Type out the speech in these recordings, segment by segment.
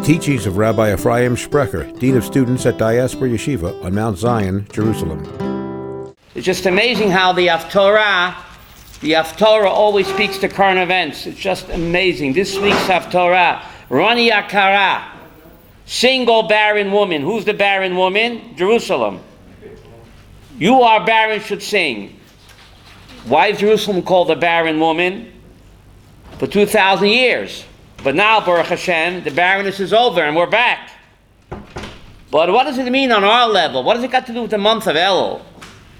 The teachings of Rabbi Ephraim Sprecher, Dean of Students at Diaspora Yeshiva on Mount Zion, Jerusalem. It's just amazing how the Haftorah always speaks to current events. It's just amazing. This week's Haftorah, Rani Akara, single barren woman. Who's the barren woman? Jerusalem. You are barren should sing. Why is Jerusalem called a barren woman? For 2,000 years. But now, Baruch Hashem, the barrenness is over and we're back. But what does it mean on our level? What does it got to do with the month of Elul?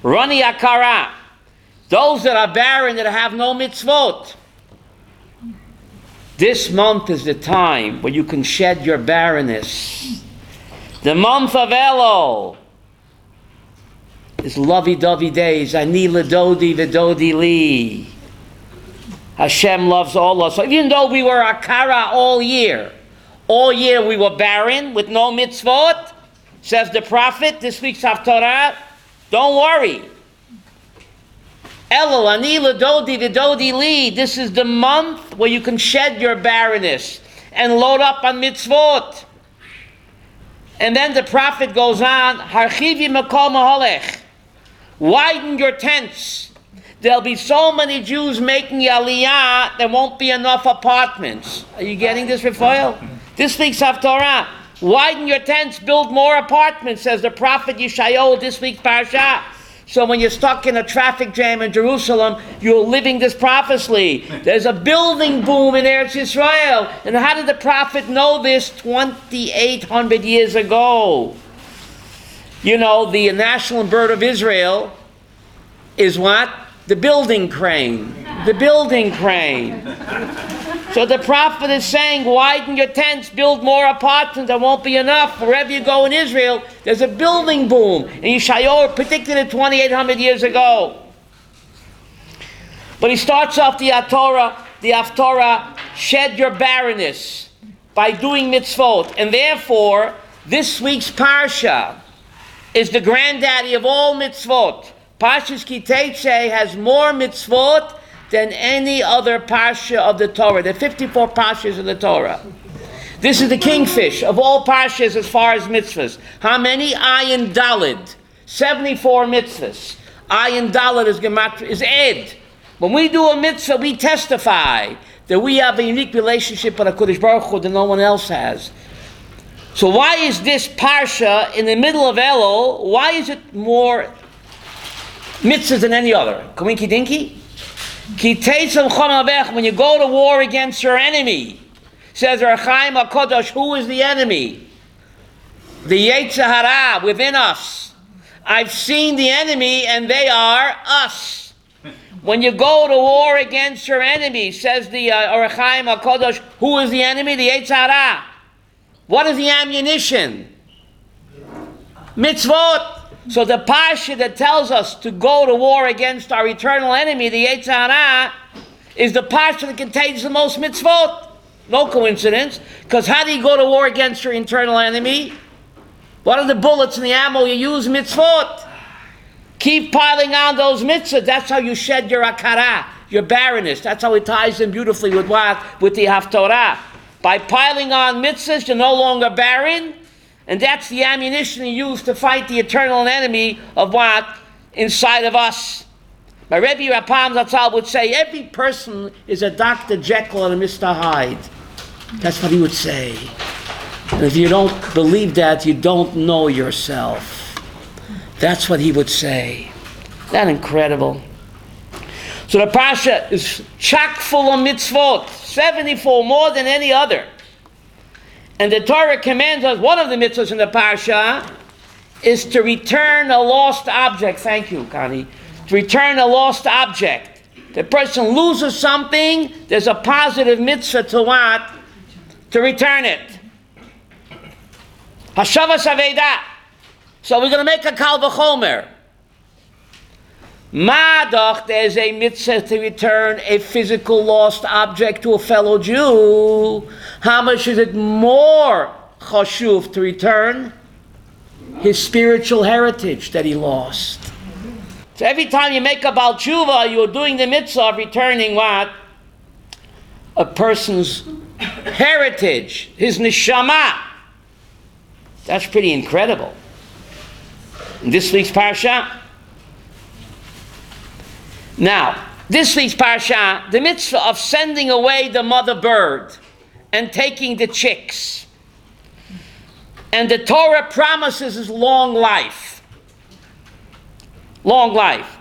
Rani Akara. Those that are barren, that have no mitzvot. This month is the time where you can shed your barrenness. The month of Elul is lovey-dovey days. Ani ledodi v'dodi li. Hashem loves all of us. So even though we were akara all year we were barren with no mitzvot, says the prophet, this week's Haftorah, don't worry. Elul, ani ledodi v'dodi li. This is the month where you can shed your barrenness and load up on mitzvot. And then the prophet goes on, harchivi makom aholech. Widen your tents. There'll be so many Jews making Aliyah, there won't be enough apartments. Are you getting this, Raphael? This week's Haftorah. Widen your tents, build more apartments, says the prophet Yeshayahu, this week's Parshat. So when you're stuck in a traffic jam in Jerusalem, you're living this prophecy. There's a building boom in Eretz Yisrael. And how did the prophet know this 2,800 years ago? You know, the national bird of Israel is what? The building crane. The building crane. So the prophet is saying, widen your tents, build more apartments, there won't be enough. Wherever you go in Israel, there's a building boom. And Yeshayahu predicted it 2,800 years ago. But he starts off the Haftorah, shed your barrenness by doing mitzvot. And therefore, this week's Parsha is the granddaddy of all mitzvot. Parshat Teitzei has more mitzvot than any other parsha of the Torah. There are 54 parshas of the Torah. This is the kingfish of all parshas as far as mitzvahs. How many? Ayin Dalid. 74 mitzvahs. Ayin Dalid is Ed. When we do a mitzvah, we testify that we have a unique relationship with HaKadosh Baruch Hu that no one else has. So why is this parsha in the middle of Elul, why is it more mitzvahs than any other? Kawinky dinky? Ki teitzei when you go to war against your enemy, says Chaim HaKadosh, who is the enemy? The Yetzer Hara within us. I've seen the enemy and they are us. When you go to war against your enemy, says the Chaim HaKadosh, who is the enemy? The Yetzer Hara. What is the ammunition? Mitzvot. So the parsha that tells us to go to war against our eternal enemy, the Yetzer Hara, is the parsha that contains the most mitzvot. No coincidence. Because how do you go to war against your eternal enemy? What are the bullets and the ammo you use? Mitzvot. Keep piling on those mitzvahs. That's how you shed your akara, your barrenness. That's how it ties in beautifully with what? With the Haftorah. By piling on mitzvahs, you're no longer barren. And that's the ammunition you use to fight the eternal enemy of what? Inside of us. My Rabbi Rapam Zatzal would say, every person is a Dr. Jekyll and a Mr. Hyde. That's what he would say. And if you don't believe that, you don't know yourself. That's what he would say. Isn't that incredible? So the Parsha is chock full of mitzvot. 74, more than any other. And the Torah commands us, one of the mitzvahs in the Parsha is to return a lost object. Thank you, Connie. To return a lost object. The person loses something, there's a positive mitzvah to what? To return it. Hashavas Aveidah. So we're going to make a Kal V'chomer. Madach, there's a mitzvah to return a physical lost object to a fellow Jew. How much is it more chashuv to return? His spiritual heritage that he lost. So every time you make a Baal Tshuva, you're doing the mitzvah of returning what? A person's heritage, his neshama. That's pretty incredible. In this week's Parshat. Now, this week's Parshat, the mitzvah of sending away the mother bird and taking the chicks. And the Torah promises is long life. Long life.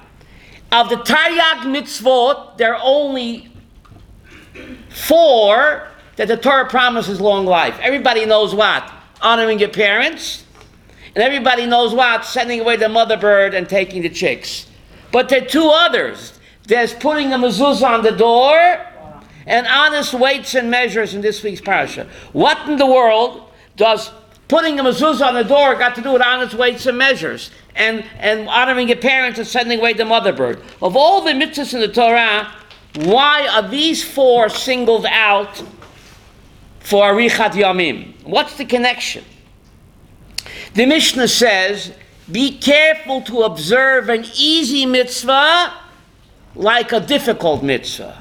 Of the Taryag mitzvot, there are only 4 that the Torah promises long life. Everybody knows what? Honoring your parents. And everybody knows what? Sending away the mother bird and taking the chicks. But there are 2 others. There's putting a mezuzah on the door and honest weights and measures in this week's parasha. What in the world does putting a mezuzah on the door got to do with honest weights and measures and honoring your parents and sending away the mother bird? Of all the mitzvahs in the Torah, why are these 4 singled out for Arichat Yamim? What's the connection? The Mishnah says, be careful to observe an easy mitzvah like a difficult mitzvah,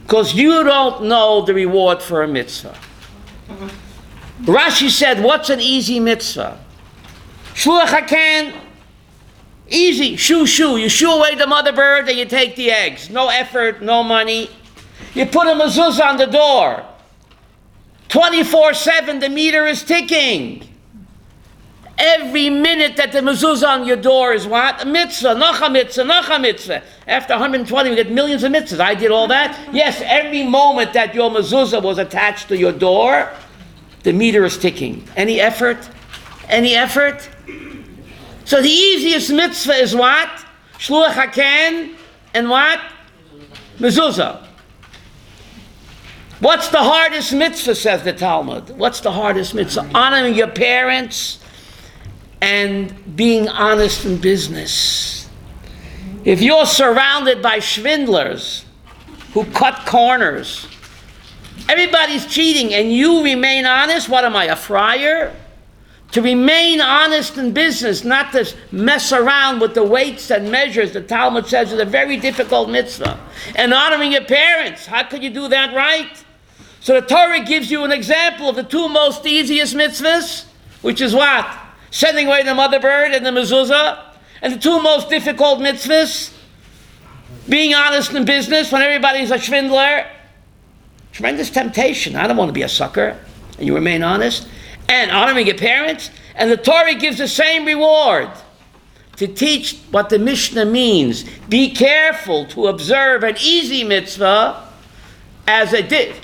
because you don't know the reward for a mitzvah. Rashi said, what's an easy mitzvah? Shluach haken, easy, shoo. You shoo away the mother bird and you take the eggs. No effort, no money. You put a mezuzah on the door. 24/7, the meter is ticking. Every minute that the mezuzah on your door is what? A mitzvah, noch a mitzvah. After 120, we get millions of mitzvahs. I did all that. Yes, every moment that your mezuzah was attached to your door, the meter is ticking. Any effort? Any effort? So the easiest mitzvah is what? Shluach haken and what? Mezuzah. What's the hardest mitzvah, says the Talmud? What's the hardest mitzvah? Honoring your parents and being honest in business. If you're surrounded by swindlers who cut corners, everybody's cheating and you remain honest, what am I, a friar? To remain honest in business, not to mess around with the weights and measures, the Talmud says is a very difficult mitzvah. And honoring your parents, how could you do that right? So the Torah gives you an example of the 2 most easiest mitzvahs, which is what? Sending away the mother bird and the mezuzah. And the 2 most difficult mitzvahs, being honest in business when everybody's a swindler. Tremendous temptation. I don't want to be a sucker. And you remain honest. And honoring your parents. And the Torah gives the same reward to teach what the Mishnah means. Be careful to observe an easy mitzvah as a did.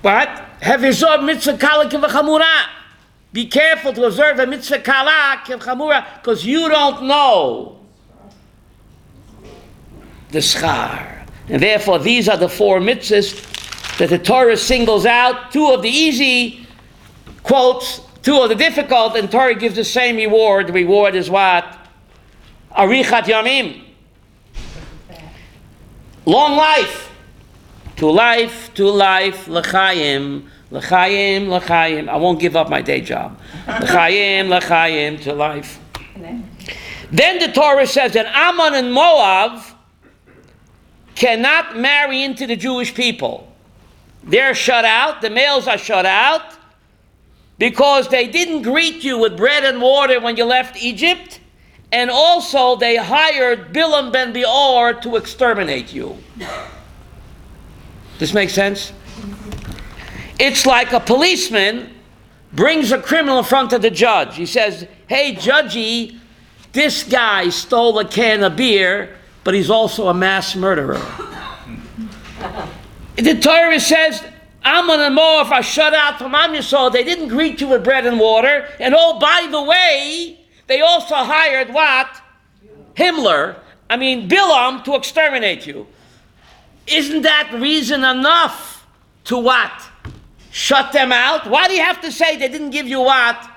What? Have resolved mitzvah kala kivachamura. Be careful to observe a mitzvah kala kivachamura, because you don't know the schar. And therefore, these are the 4 mitzvahs that the Torah singles out. 2 of the easy quotes, 2 of the difficult, and Torah gives the same reward. The reward is what? Arichat Yamim. Long life. To life, l'chaim, l'chaim. I won't give up my day job. L'chaim, to life. Then the Torah says that Ammon and Moab cannot marry into the Jewish people. They're shut out, the males are shut out, because they didn't greet you with bread and water when you left Egypt, and also they hired Bilam ben Beor to exterminate you. This makes sense? It's like a policeman brings a criminal in front of the judge. He says, hey, judgy, this guy stole a can of beer, but he's also a mass murderer. The Torah says, Ammon and Moab are shut out from Am Yisrael. They didn't greet you with bread and water. And oh, by the way, they also hired what? Bilam to exterminate you. Isn't that reason enough to what? Shut them out? Why do you have to say they didn't give you what?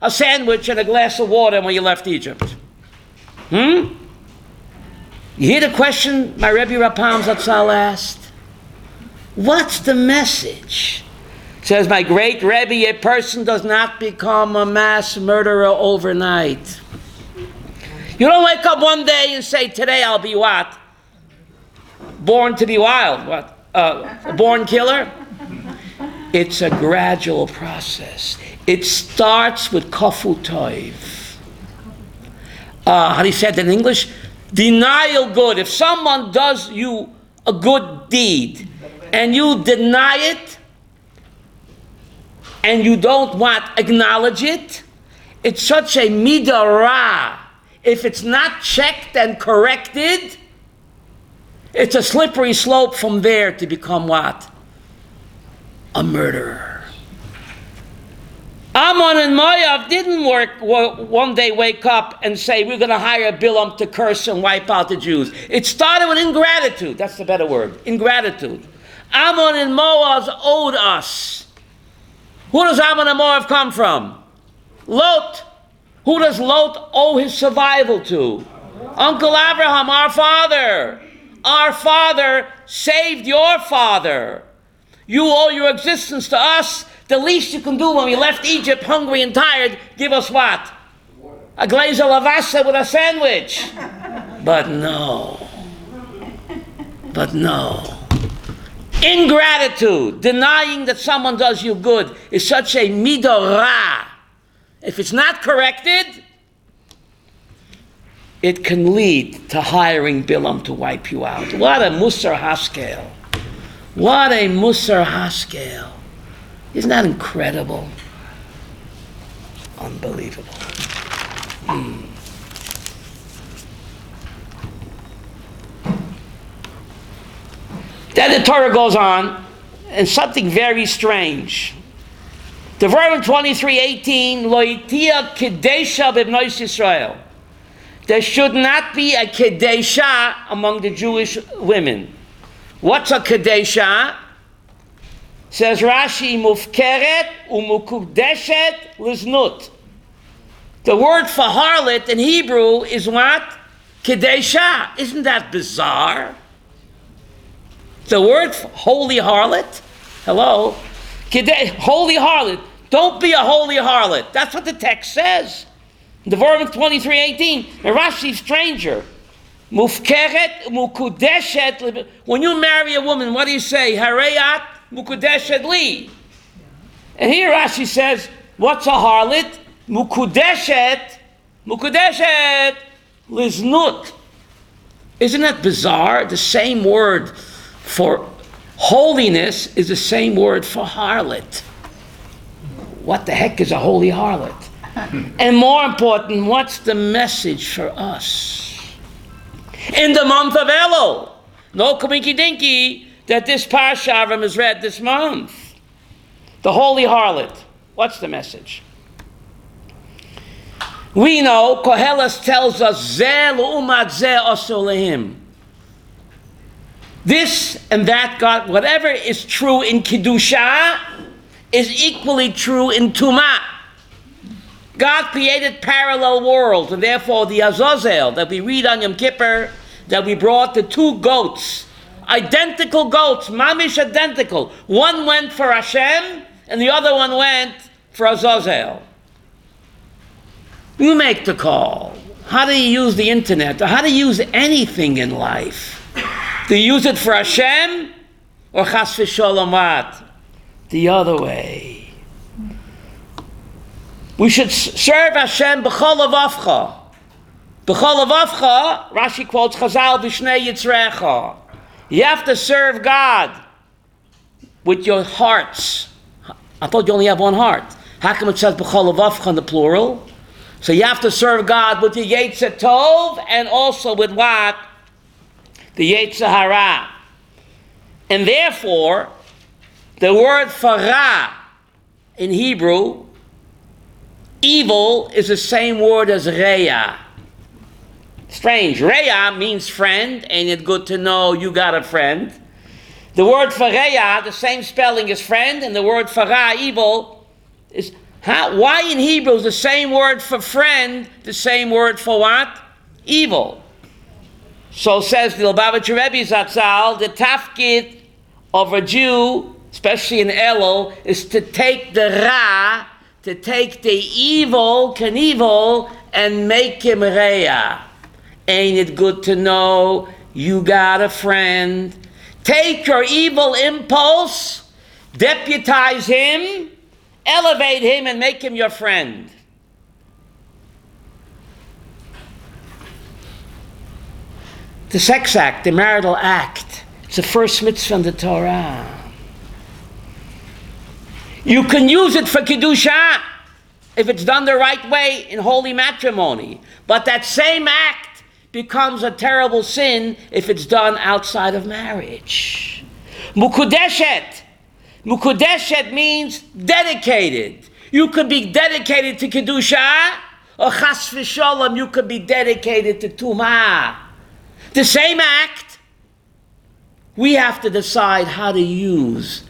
A sandwich and a glass of water when you left Egypt? You hear the question my Rebbe Rapam Zatzal asked? What's the message? Says my great Rebbe, a person does not become a mass murderer overnight. You don't wake up one day and say, today I'll be what? Born to be wild. What? A born killer? It's a gradual process. It starts with kafu toiv. How do you say that in English? Denial good. If someone does you a good deed and you deny it and you don't acknowledge it, it's such a midah ra. If it's not checked and corrected, it's a slippery slope from there to become what? A murderer. Ammon and Moab didn't one day wake up and say, we're going to hire Bilam to curse and wipe out the Jews. It started with ingratitude. That's the better word. Ingratitude. Ammon and Moab owed us. Who does Ammon and Moab come from? Lot. Who does Lot owe his survival to? Uncle Abraham, our father. Our father saved your father. You owe your existence to us. The least you can do when we left Egypt hungry and tired, give us what? A glaze of lavasa with a sandwich. But no. Ingratitude, denying that someone does you good, is such a midah ra. If it's not corrected, it can lead to hiring Bilam to wipe you out. What a musar haskel. What a musar haskel. Isn't that incredible? Unbelievable. Then the Torah goes on, and something very strange. Devarim 23:18, Lo yitia Kedusha b'bnos Yisrael. There should not be a Kedusha among the Jewish women. What's a Kedusha? Says Rashi, mufkeret umukudeshet liznut. The word for harlot in Hebrew is what? Kedusha. Isn't that bizarre? The word for holy harlot? Hello? Holy harlot. Don't be a holy harlot. That's what the text says. Devarim 23:18. And Rashi's stranger. Mufkeret umukudeshet. When you marry a woman, what do you say? Hareyat mukudeshet li. And here Rashi says, what's a harlot? Mukudeshet liznut. Isn't that bizarre? The same word for holiness is the same word for harlot. What the heck is a holy harlot? And more important, what's the message for us? In the month of Elul, no cominky dinky that this Parshat is read this month. The holy harlot. What's the message? We know, Koheles tells us, Zeh l'umat zeh asur lehim. This and that God, whatever is true in Kedusha, is equally true in Tumah. God created parallel worlds, and therefore the Azazel that we read on Yom Kippur, that we brought the two goats, identical goats, mamish identical. One went for Hashem, and the other one went for Azazel. You make the call. How do you use the internet? Or how do you use anything in life? Do you use it for Hashem or chas v'sholom what? The other way. We should serve Hashem b'chol levavcha. B'chol levavcha, Rashi quotes Chazal b'shnei yitzrecha. You have to serve God with your hearts. I thought you only have one heart. How come it says b'chol levavcha in the plural? So you have to serve God with your Yetzer Tov and also with what? The Yetzer Hara. And therefore, the word for ra in Hebrew, evil, is the same word as reya. Strange. Reya means friend. Ain't it good to know you got a friend? The word for reya, the same spelling as friend, and the word for ra, evil, is... Why in Hebrew is the same word for friend, the same word for what? Evil. So says the Lubavitcher Rebbe Zatzal, the tafkid of a Jew, especially in Elul, is to take the ra, to take the evil, Knievel, and make him reya. Ain't it good to know you got a friend? Take your evil impulse, deputize him, elevate him, and make him your friend. The sex act, the marital act, it's the first mitzvah in the Torah. You can use it for Kedusha if it's done the right way in holy matrimony. But that same act becomes a terrible sin if it's done outside of marriage. Mukudeshet. Mukudeshet means dedicated. You could be dedicated to Kedusha, or chas v'sholom, you could be dedicated to Tumah. The same act, we have to decide how to use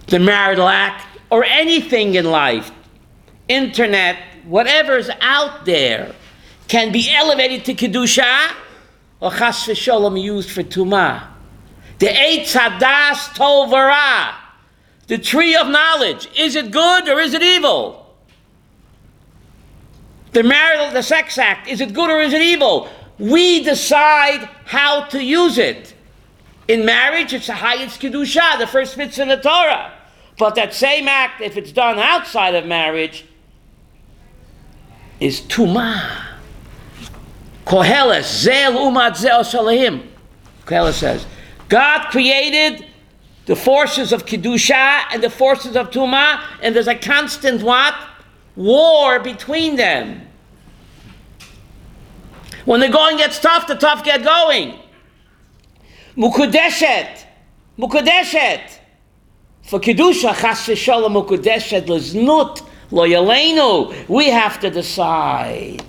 the marital act or anything in life. Internet, whatever's out there, can be elevated to Kedusha or chas v'sholom used for Tumah. The Eitz Hadas Tov V'Ra, the tree of knowledge, is it good or is it evil? The sex act, is it good or is it evil? We decide how to use it. In marriage, it's the highest Kedusha, the first mitzvah in the Torah. But that same act, if it's done outside of marriage, is Tumah. Koheles, Zel Umat Zel Shalahim. Koheles says, God created the forces of Kedusha and the forces of Tumah, and there's a constant what? War between them. When the going gets tough, the tough get going. Mukudeshet. Mukudeshet. For Kedusha, chas v'sholom mukudeshet leznut lo yaleinu. We have to decide.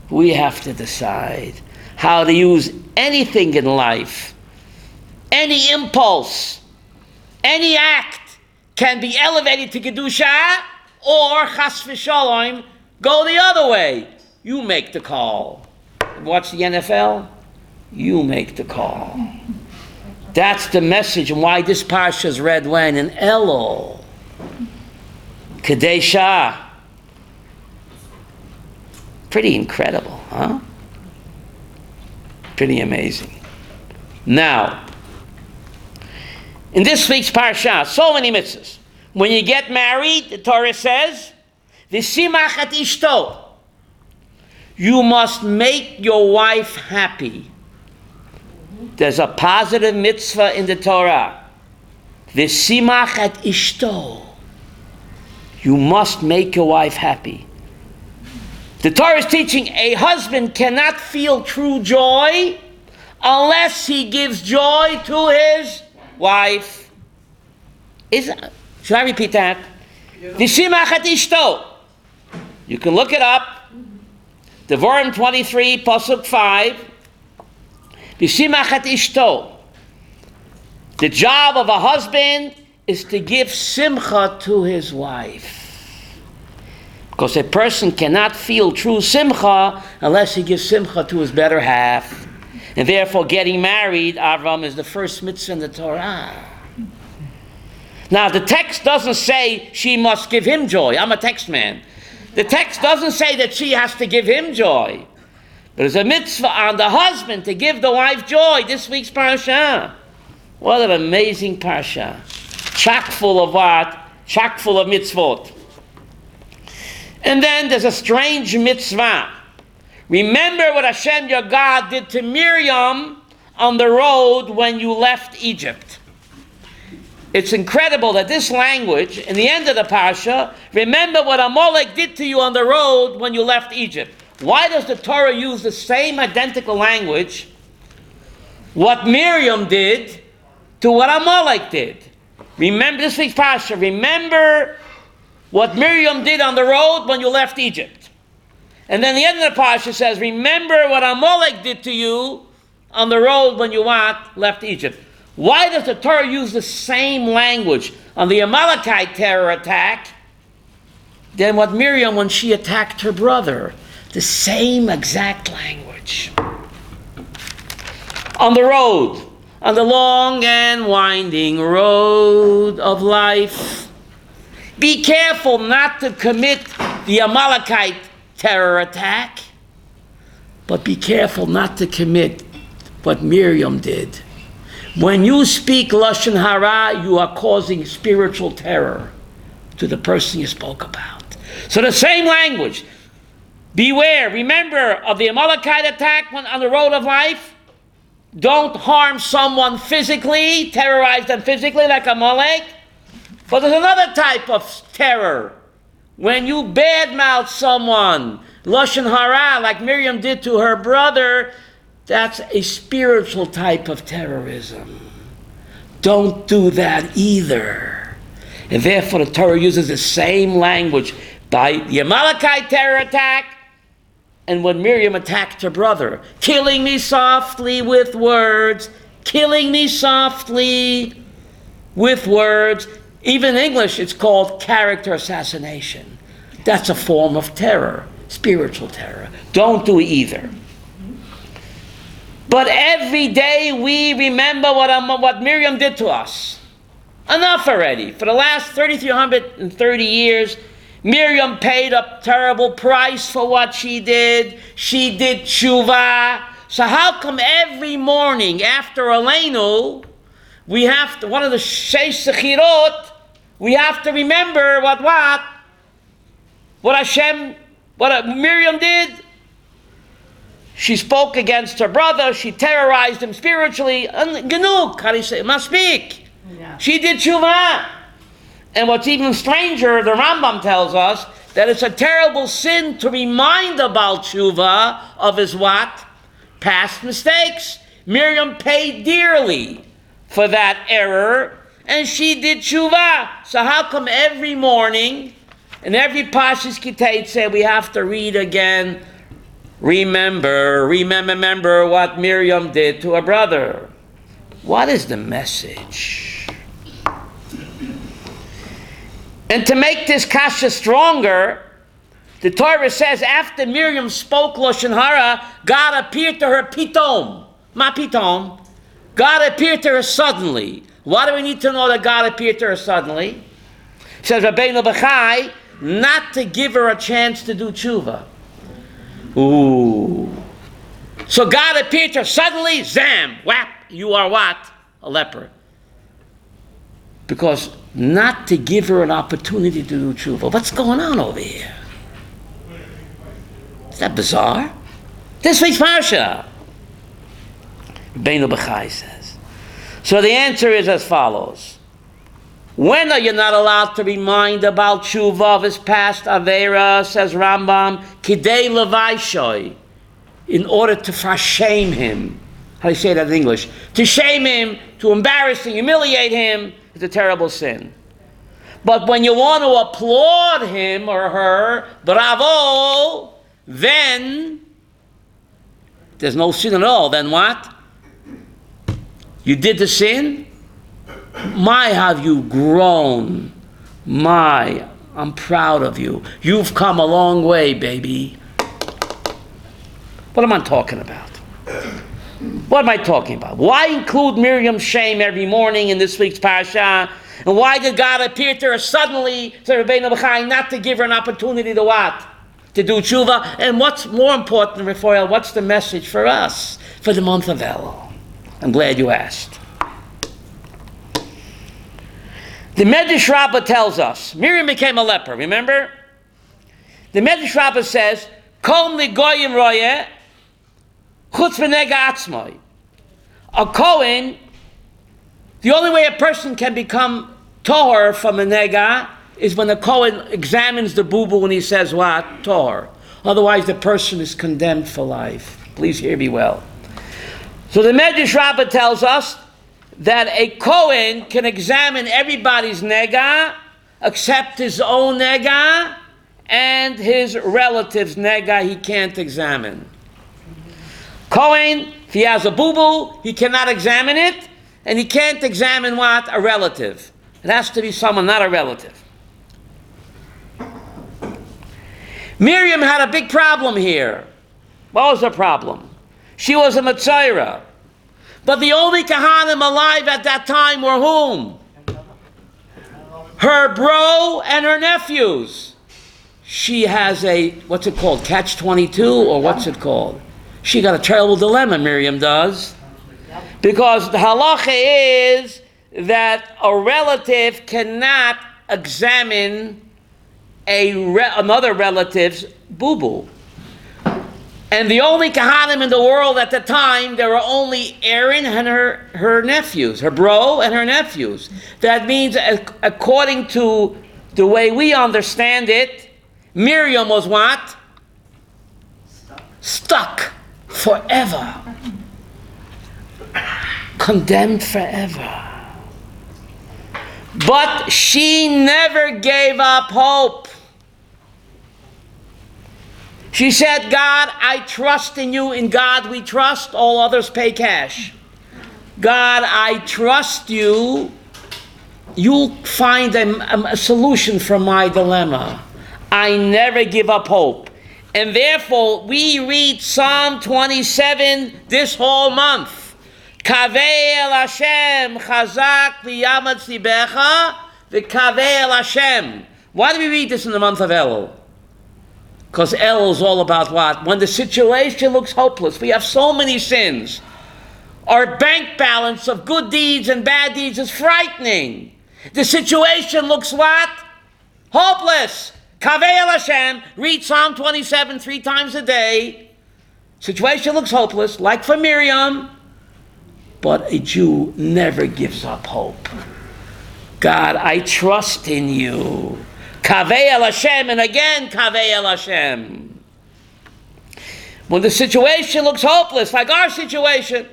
We have to decide how to use anything in life. Any impulse, any act can be elevated to Kedusha or chas v'sholom go the other way. You make the call. Watch the NFL, you make the call. That's the message and why this parsha is read when? In Elul. Kedusha. Pretty incredible, huh? Pretty amazing. Now, in this week's parsha, so many mitzvahs. When you get married, the Torah says, V'simach et ishto. You must make your wife happy. There's a positive mitzvah in the Torah. V'simach et ishto. You must make your wife happy. The Torah is teaching a husband cannot feel true joy unless he gives joy to his wife. Should I repeat that? V'simach et ishto. You can look it up. Devarim 23, Pasuk 5. V'simach et ishto. The job of a husband is to give simcha to his wife. Because a person cannot feel true simcha unless he gives simcha to his better half. And therefore getting married, Avram, is the first mitzvah in the Torah. Now the text doesn't say she must give him joy. I'm a text man. The text doesn't say that she has to give him joy. There's a mitzvah on the husband to give the wife joy. This week's parsha. What an amazing parsha. Chock full of what? Chock full of mitzvot. And then there's a strange mitzvah. Remember what Hashem your God did to Miriam on the road when you left Egypt. It's incredible that this language, in the end of the parsha, remember what Amalek did to you on the road when you left Egypt. Why does the Torah use the same identical language, what Miriam did to what Amalek did? Remember this week's parsha. Remember what Miriam did on the road when you left Egypt. And then the end of the parsha says, remember what Amalek did to you on the road when you left Egypt. Why does the Torah use the same language on the Amalekite terror attack than what Miriam when she attacked her brother? The same exact language. On the road, on the long and winding road of life, be careful not to commit the Amalekite terror attack, but be careful not to commit what Miriam did. When you speak Lashon Hara, you are causing spiritual terror to the person you spoke about. So the same language. Beware, remember of the Amalekite attack on the road of life. Don't harm someone physically, terrorize them physically like Amalek. But there's another type of terror. When you badmouth someone, Lashon Hara, like Miriam did to her brother, that's a spiritual type of terrorism. Don't do that either. And therefore the Torah uses the same language by the Amalekite terror attack and when Miriam attacked her brother. Killing me softly with words. Killing me softly with words. Even in English it's called character assassination. That's a form of terror, spiritual terror. Don't do either. But every day we remember what Miriam did to us. Enough already. For the last 3,330 years, Miriam paid a terrible price for what she did. She did tshuva. So how come every morning after Aleinu, we have to, one of the Sheish Sechirot, we have to remember what Miriam did? She spoke against her brother. She terrorized him spiritually. Genug, how do you say? Must speak. Yeah. She did tshuva. And what's even stranger, the Rambam tells us that it's a terrible sin to remind about tshuva of his what? Past mistakes. Miriam paid dearly for that error, and she did tshuva. So how come every morning, in every Parshas Teitzei, we have to read again, remember what Miriam did to her brother? What is the message? And to make this kasha stronger, the Torah says after Miriam spoke Lashon Hara, God appeared to her pitom. Ma pitom. God appeared to her suddenly. Why do we need to know that God appeared to her suddenly? Says Rabbi Bachai, not to give her a chance to do tshuva. Ooh. So God appeared to her suddenly, zam, whap, you are what? A leper. Because not to give her an opportunity to do tshuva. What's going on over here? Is that bizarre? This week's Parsha. Beinu B'chai says. So the answer is as follows. When are you not allowed to remind about tshuva of his past avera, says Rambam, kidei levaishoi, in order to shame him. How do you say that in English? To shame him, to embarrass him, humiliate him, is a terrible sin. But when you want to applaud him or her, bravo, then there's no sin at all. Then what? You did the sin? My, have you grown. My, I'm proud of you. You've come a long way, baby. What am I talking about? What am I talking about? Why include Miriam's shame every morning in this week's Parsha? And why did God appear to her suddenly, to Rabbeinu B'chai, not to give her an opportunity to what? To do tshuva? And what's more important, Raphael, what's the message for us for the month of Elul? I'm glad you asked. The Medrash Rabbah tells us, Miriam became a leper, remember? The Medrash Rabbah says, Kol nigoyim royeh, chutz v'nega atzmai. A Kohen, the only way a person can become tohor from a nega is when the Kohen examines the boo-boo and he says what? Tohor. Otherwise the person is condemned for life. Please hear me well. So the Medrash Rabbah tells us that a Kohen can examine everybody's nega except his own nega and his relative's nega he can't examine. Kohen, if he has a boo-boo, he cannot examine it, and he can't examine what? A relative. It has to be someone, not a relative. Miriam had a big problem here. What was the problem? She was a Metzora. But the only Kahanim alive at that time were whom? Her bro and her nephews. She has a, what's it called, catch-22, or what's it called? She got a terrible dilemma, Miriam does. Because the halacha is that a relative cannot examine another relative's boo-boo. And the only kahanim in the world at the time, there were only Aaron and her nephews, her bro and her nephews. That means, according to the way we understand it, Miriam was what? Stuck forever. Condemned forever. But she never gave up hope. She said, God, I trust in you. In God we trust. All others pay cash. God, I trust you. You'll find a solution for my dilemma. I never give up hope. And therefore, we read Psalm 27 this whole month. Kaveh el Hashem, chazak v'yamad tzibecha, v'kaveh el Hashem. Why do we read this in the month of Elul? Because Elul is all about what? When the situation looks hopeless, we have so many sins. Our bank balance of good deeds and bad deeds is frightening. The situation looks what? Hopeless. Kaveh el Hashem, read Psalm 27 3 times a day. Situation looks hopeless, like for Miriam, but a Jew never gives up hope. God, I trust in you. Kaveh el Hashem, and again, Kaveh el Hashem. When the situation looks hopeless, like our situation,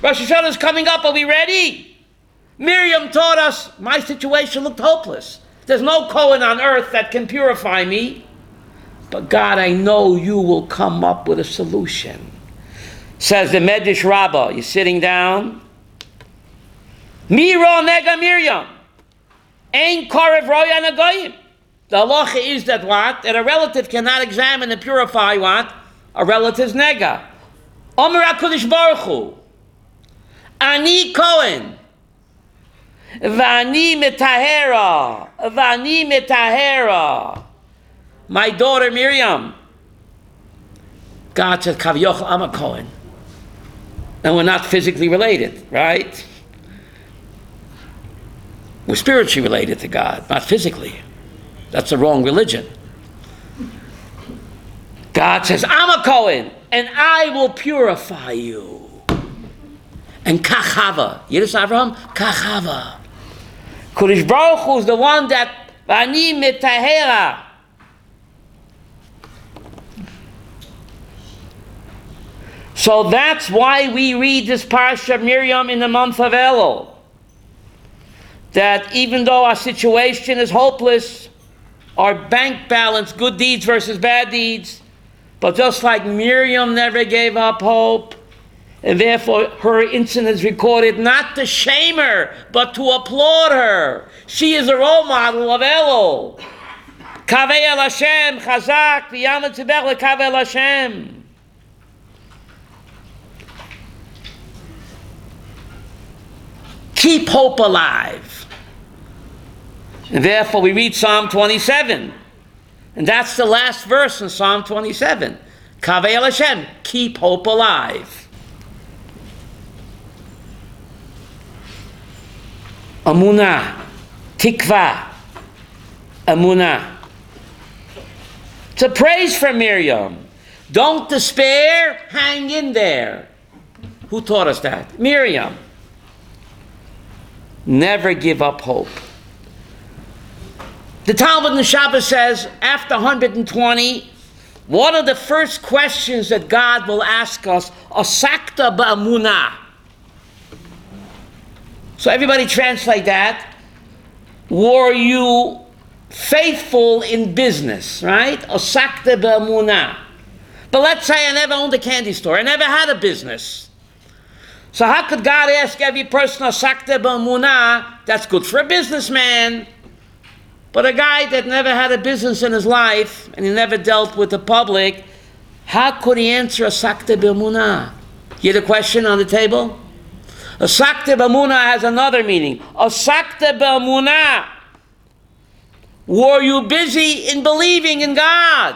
Rosh Hashanah is coming up, are we ready? Miriam taught us, my situation looked hopeless. There's no Kohen on earth that can purify me. But God, I know you will come up with a solution. Says the Medrash Rabbah, you're sitting down. Miro nega Miriam. Ein korev roya nagoyim. The halacha is that what? That a relative cannot examine and purify what? A relative's nega. Omer HaKadosh Baruch Hu. Ani Kohen. Vani metahera. My daughter Miriam. God says, Kavyochel, I'm a Kohen. And we're not physically related, right? We're spiritually related to God, not physically. That's the wrong religion. God says, I'm a Kohen, and I will purify you. And kachava. Yiddish Avraham? Kachava. Kodesh Baruch Hu is the one that Vani metahera. So that's why we read this Parsha Miriam in the month of Elul. That even though our situation is hopeless, our bank balance, good deeds versus bad deeds, but just like Miriam never gave up hope, and therefore her incident is recorded not to shame her, but to applaud her. She is a role model of Elul. Kaveh el Hashem, chazak, v'yamad tzibech lekaveh el Hashem. Keep hope alive. And therefore we read Psalm 27. And that's the last verse in Psalm 27. Kaveh el Hashem, keep hope alive. Emunah, tikva, emunah. It's a praise for Miriam. Don't despair, hang in there. Who taught us that? Miriam. Never give up hope. The Talmud in the Shabbos says, after 120, one of the first questions that God will ask us, asakta ba'emunah. So everybody translate that. Were you faithful in business, right? Asakta ba'emunah. But let's say I never owned a candy store. I never had a business. So how could God ask every person asakta ba'emunah? That's good for a businessman. But a guy that never had a business in his life and he never dealt with the public, how could he answer asakta ba'emunah? Hear the question on the table? Asakta ba'emunah has another meaning. Asakta ba'emunah. Were you busy in believing in God?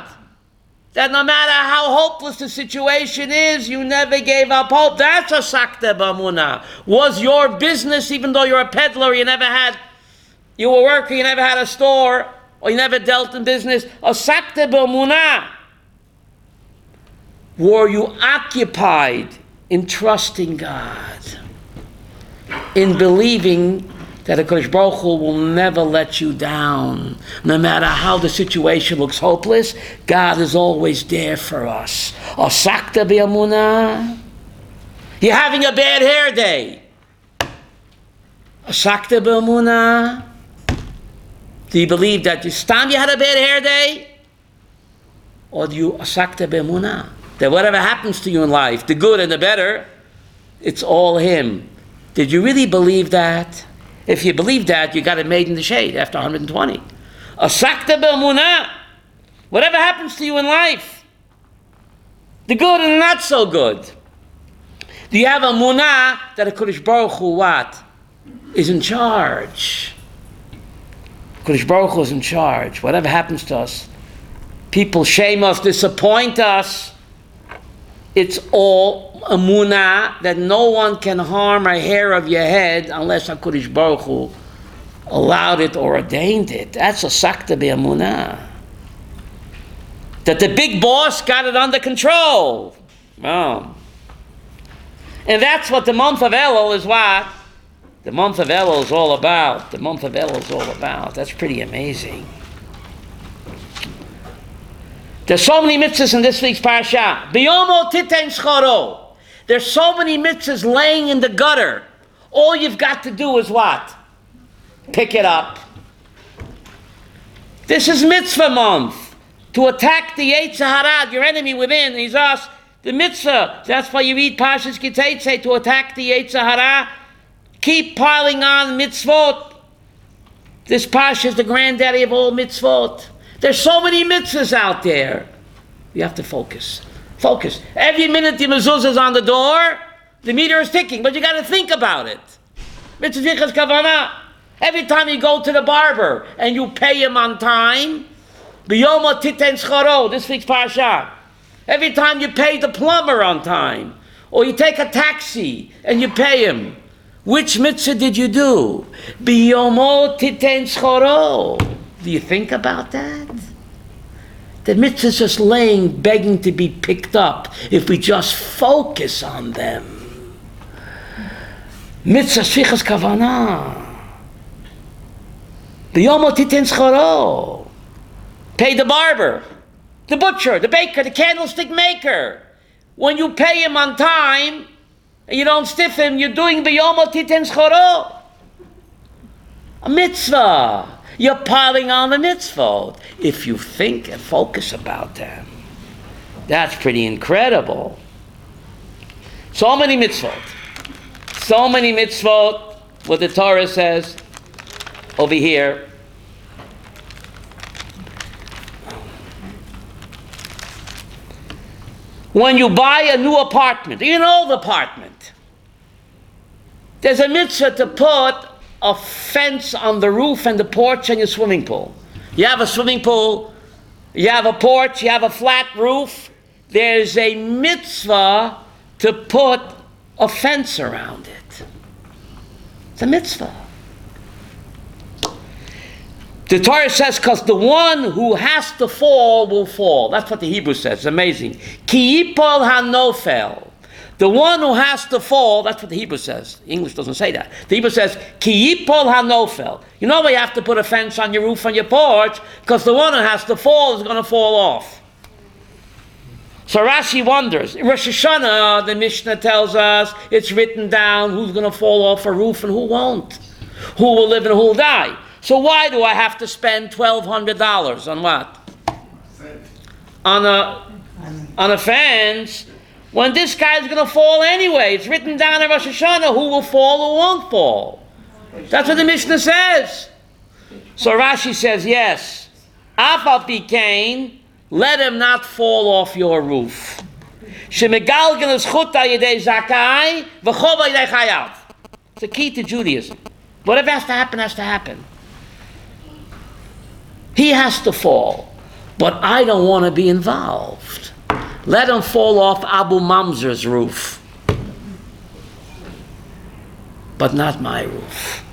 that no matter how hopeless the situation is, you never gave up hope. That's a sakta b'emunah. Was your business, even though you're a peddler, you were working, you never had a store, or you never dealt in business, a sakta b'emunah. Were you occupied in trusting God, in believing that the Kodesh Baruch Hu will never let you down? No matter how the situation looks hopeless, God is always there for us. Asakta b'emunah. You're having a bad hair day. Asakta b'emunah. Do you believe that you had a bad hair day? Or do you asakta b'emunah? That whatever happens to you in life, the good and the better, it's all Him. Did you really believe that? If you believe that, you got it made in the shade after 120. Asakta b'emunah. Whatever happens to you in life, the good and the not so good, do you have a emunah that a Kodesh Baruch Hu what? Is in charge? Kodesh Baruch Hu is in charge. Whatever happens to us, people shame us, disappoint us, it's all emunah that no one can harm a hair of your head unless HaKadosh Baruch Hu allowed it or ordained it. That's a sakta b'emunah. That the big boss got it under control. Oh. And that's what the month of Elul is what? The month of Elul is all about. The month of Elul is all about. That's pretty amazing. There's so many mitzvahs in this week's Parshat. Biyomo titen scharo. There's so many mitzvahs laying in the gutter. All you've got to do is what? Pick it up. This is mitzvah month. To attack the Teitzei, your enemy within. He's us. The mitzvah. That's why you read Parshat Teitzei, to attack the Teitzei. Keep piling on mitzvot. This Parsha is the granddaddy of all mitzvot. There's so many mitzvahs out there. You have to focus. Focus. Every minute the mezuzah is on the door, the meter is ticking, but you got to think about it. Mitzvah kavanah. Every time you go to the barber and you pay him on time, b'yoma titen scharo, this week's Parsha. Every time you pay the plumber on time, or you take a taxi and you pay him, which mitzvah did you do? B'yomo titen scharo. Do you think about that? The mitzvah is just laying, begging to be picked up if we just focus on them. Mitzvah sfichas kavanah. B'yomo titen scharo. Pay the barber, the butcher, the baker, the candlestick maker. When you pay him on time and you don't stiff him, you're doing b'yomo titen scharo. A mitzvah. You're piling on the mitzvot. If you think and focus about them, that's pretty incredible. So many mitzvot. So many mitzvot. What the Torah says over here. When you buy a new apartment, an old apartment, there's a mitzvah to put a fence on the roof and the porch and your swimming pool. You have a swimming pool, you have a porch, you have a flat roof. There's a mitzvah to put a fence around it. It's a mitzvah. The Torah says, because the one who has to fall will fall. That's what the Hebrew says. It's amazing. Ki yipol hanofel. The one who has to fall, that's what the Hebrew says. English doesn't say that. The Hebrew says, Ki yipol hanofel. You know why you have to put a fence on your roof, on your porch? Because the one who has to fall is going to fall off. So Rashi wonders. In Rosh Hashanah, the Mishnah tells us, it's written down who's going to fall off a roof and who won't. Who will live and who will die. So why do I have to spend $1,200 on what? On a fence? When this guy's going to fall anyway. It's written down in Rosh Hashanah who will fall or won't fall. That's what the Mishnah says. So Rashi says, yes. Af al pi kain, let him not fall off your roof. Shemegalgen zchut al yedei zakai, v'chov al yedei chayav. It's the key to Judaism. Whatever has to happen, has to happen. He has to fall. But I don't want to be involved. Let him fall off Abu Mamzer's roof. But not my roof.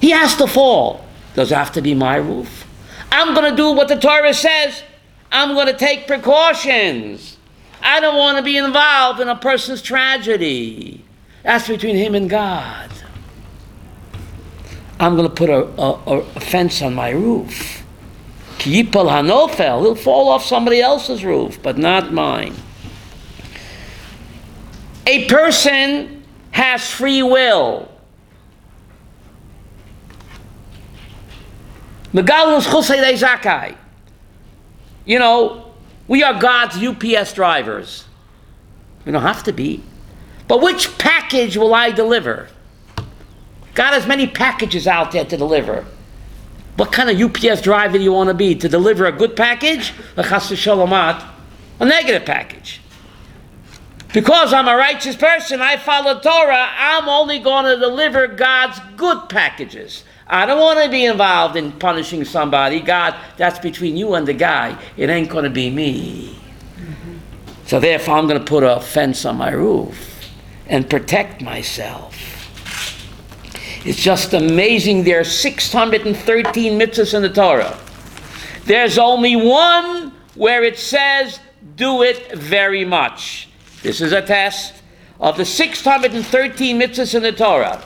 He has to fall. Does it have to be my roof? I'm going to do what the Torah says. I'm going to take precautions. I don't want to be involved in a person's tragedy. That's between him and God. I'm going to put a fence on my roof. Ki yipol hanofel, he'll fall off somebody else's roof, but not mine. A person has free will. You know, we are God's UPS drivers. We don't have to be. But which package will I deliver? God has many packages out there to deliver. What kind of UPS driver do you want to be? To deliver a good package? A negative package. Because I'm a righteous person, I follow Torah, I'm only going to deliver God's good packages. I don't want to be involved in punishing somebody. God, that's between you and the guy. It ain't going to be me. So therefore, I'm going to put a fence on my roof and protect myself. It's just amazing. There are 613 mitzvahs in the Torah. There's only one where it says, do it very much. This is a test. Of the 613 mitzvahs in the Torah,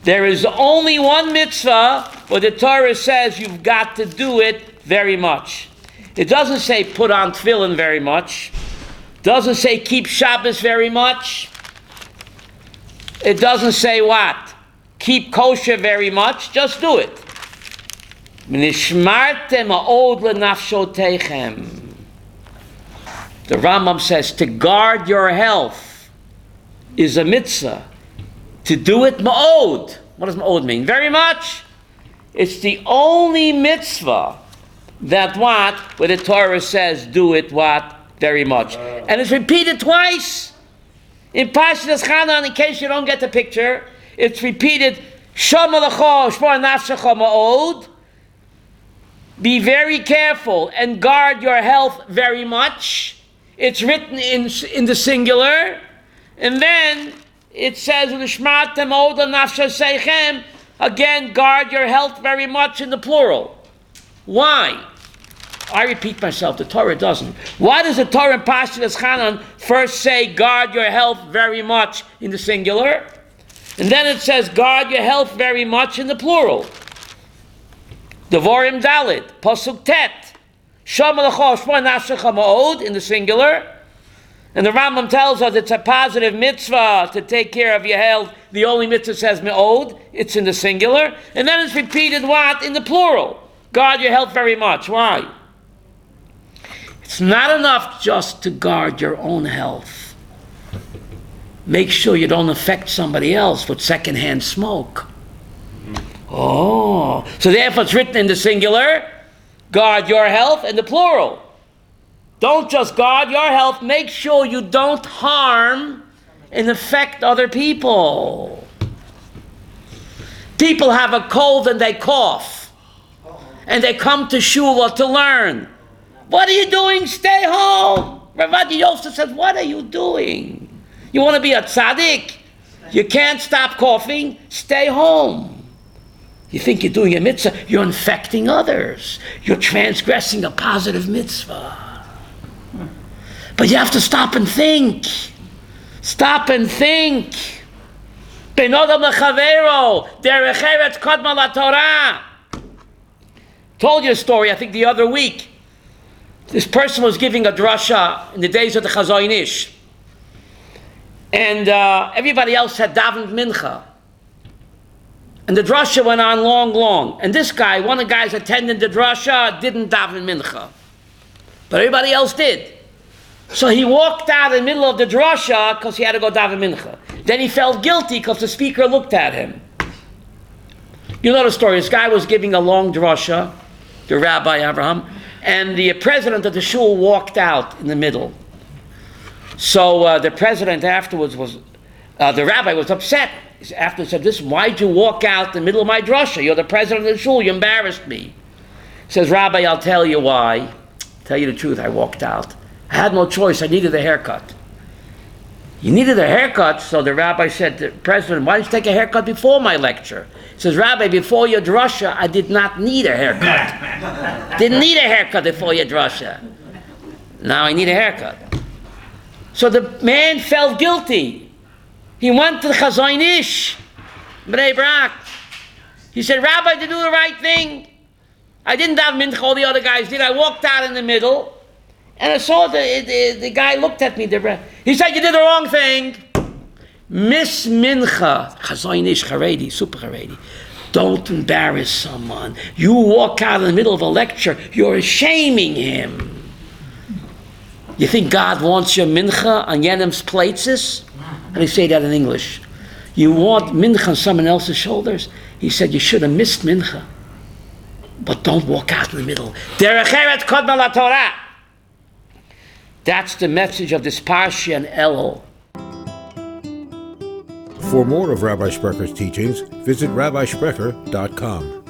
there is only one mitzvah where the Torah says you've got to do it very much. It doesn't say put on tefillin very much. It doesn't say keep Shabbos very much. It doesn't say what? Keep kosher very much. Just do it. Nishmartem ha'od lenafshotechem. The Rambam says to guard your health is a mitzvah. To do it ma'od. What does ma'od mean? Very much. It's the only mitzvah that what? Where the Torah says do it what? Very much. And it's repeated twice. In Parshat Chanan, in case you don't get the picture, it's repeated, Shama l'cho, shmor nafshecha ma'od. Be very careful and guard your health very much. It's written in the singular. And then it says, L'shmartem ma'od nafsheseichem. Again, guard your health very much in the plural. Why? I repeat myself, the Torah doesn't. Why does the Torah in Parshat Chanan first say, guard your health very much in the singular? And then it says, guard your health very much in the plural. Devorim Dalit, Pasuk Tet, Shama l'cho shmor nafshecha ma'od in the singular. And the Rambam tells us it's a positive mitzvah to take care of your health. The only mitzvah says me'od, it's in the singular. And then it's repeated what? In the plural. Guard your health very much. Why? It's not enough just to guard your own health. Make sure you don't affect somebody else with secondhand smoke. Oh, so therefore it's written in the singular, guard your health, in the plural. Don't just guard your health, make sure you don't harm and affect other people. People have a cold and they cough. And they come to shul to learn. What are you doing? Stay home. Rabbi Yosef says, what are you doing? You want to be a tzaddik? You can't stop coughing? Stay home. You think you're doing a mitzvah? You're infecting others. You're transgressing a positive mitzvah. But you have to stop and think. Stop and think. Ben Adam lechavero, derech eretz kodma laTorah. Told you a story, I think the other week. This person was giving a drasha in the days of the Chazon Ish. And everybody else had davened mincha. And the drasha went on long. And this guy, one of the guys attending the drasha, didn't daven mincha. But everybody else did. So he walked out in the middle of the drasha because he had to go daven mincha. Then he felt guilty because the speaker looked at him. You know the story. This guy was giving a long drasha, the Rabbi Abraham, and the president of the shul walked out in the middle. So the president afterwards was, the rabbi was upset. After he said, listen, why'd you walk out in the middle of my drasha? You're the president of the shul, you embarrassed me. Says, Rabbi, I'll tell you why. Tell you the truth, I walked out. I had no choice, I needed a haircut. You needed a haircut, so the rabbi said to the president, why didn't you take a haircut before my lecture? He says, Rabbi, before your drasha, I did not need a haircut. Didn't need a haircut before your drasha. Now I need a haircut. So the man felt guilty. He went to the Chazon Ish, Bnei Brak. He said, Rabbi, to do the right thing. I didn't have mincha, all the other guys did. I walked out in the middle, and I saw the guy looked at me. He said, you did the wrong thing. Miss mincha, Chazon Ish, Haredi, super Haredi. Don't embarrass someone. You walk out in the middle of a lecture, you're shaming him. You think God wants your mincha on Yenim's plates? How do you say that in English? You want mincha on someone else's shoulders? He said, you should have missed mincha. But don't walk out in the middle. Derech Eretz Kodma LaTorah. That's the message of this Parsha and Elul. For more of Rabbi Sprecher's teachings, visit rabbisprecher.com.